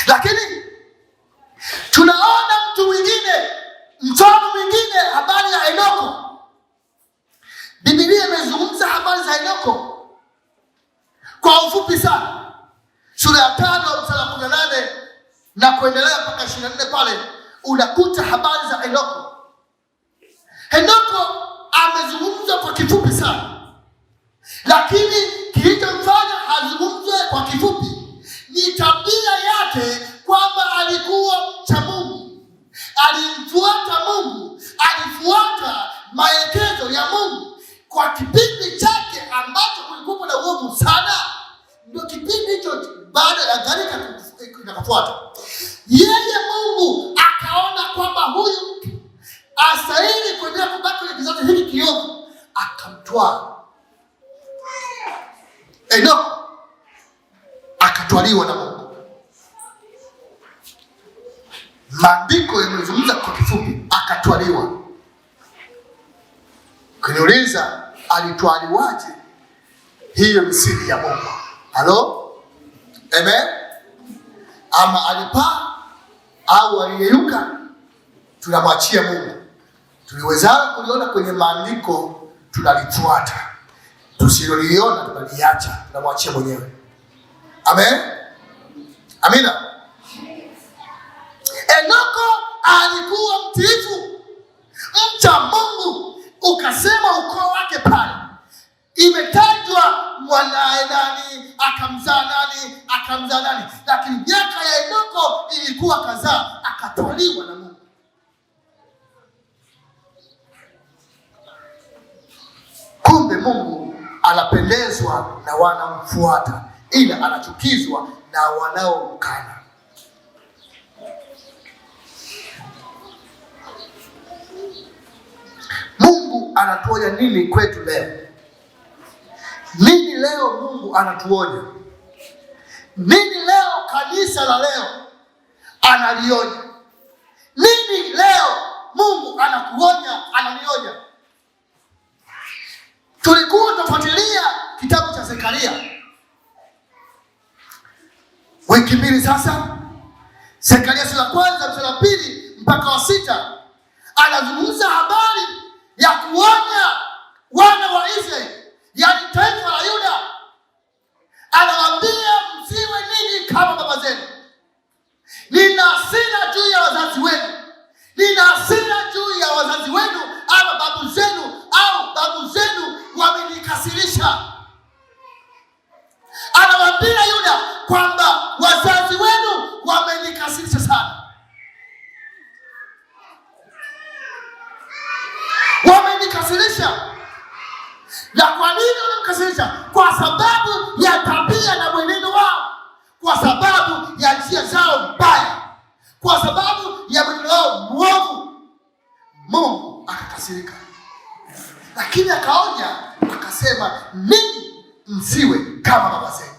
Lakini tunaona mtu mwingine, mfano mwingine, habari ya Enoko. Biblia imezungumza habari za Enoko kwa ufupi sana. Sura ya 5 mstari wa 18 na kuendelea mpaka 24 pale unakuta habari za Enoko. Enoko amezungumzwa kwa kifupi sana, lakini kilichomfanya azungumzwe kwa kifupi ni tabia yake, kwamba alikuwa mcha Mungu, alimfuata Mungu, alifuata maelekezo ya Mungu kwa kipindi chake ambacho kulikuwa na uovu sana. Ndio kipindi hicho baada ya gharika kinafuata, yeye Mungu akaona kwamba huyu mtu astahili kuendelea kubaki kwenye kizazi hiki kiovu, akamtwaa Enoko, akatwaliwa na Mungu. Maandiko yamezungumza kwa kifupi, akatwaliwa. Kuniuliza alitwaliwaje? Hiyo ni siri ya Mungu. Halo? Amen? Ama alipaa au aliyeyuka, tunamwachia Mungu. Tuliwezalo kuliona kwenye maandiko tunalifuata, tusiloliona tunaliacha, tunamwachia mwenyewe. Amen? Amina. Enoko alikuwa mtiifu, mcha Mungu. Ukasema ukoo wake pale imetajwa mwanae nani, akamzaa nani, akamzaa nani, lakini miaka ya Enoko ilikuwa kadhaa, akatwaliwa na Mungu. Kumbe Mungu anapendezwa na wanamfuata, ila anachukizwa na wanaomkana. Mungu anatuonya nini kwetu leo? Nini leo Mungu anatuonya? Nini leo kanisa la leo analionya? Nini leo Mungu anakuonya, analionya? Tulikuwa tunafuatilia kitabu cha Zekaria wiki mbili sasa. Zekaria sura ya 1 mstari wa 2 mpaka wa 6 anazungumza habari ya kuonya wana wa Israeli, yaani taifa la Yuda. Anawaambia msiwe ninyi kama baba zenu. Nina hasira juu ya wazazi wenu. Nina hasira juu ya wazazi wenu ama babu zenu, au babu zenu wamenikasirisha. Anawaambia Yuda kwamba wazazi wenu wamenikasirisha sana. Wamenikasirisha. Na kwa nini wamenikasirisha? Kwa sababu ya tabia na mwenendo wao, kwa sababu ya njia zao mbaya, kwa sababu ya mwenendo wao mwovu. Mungu akakasirika, lakini akaonya, akasema ninyi msiwe kama baba zenu.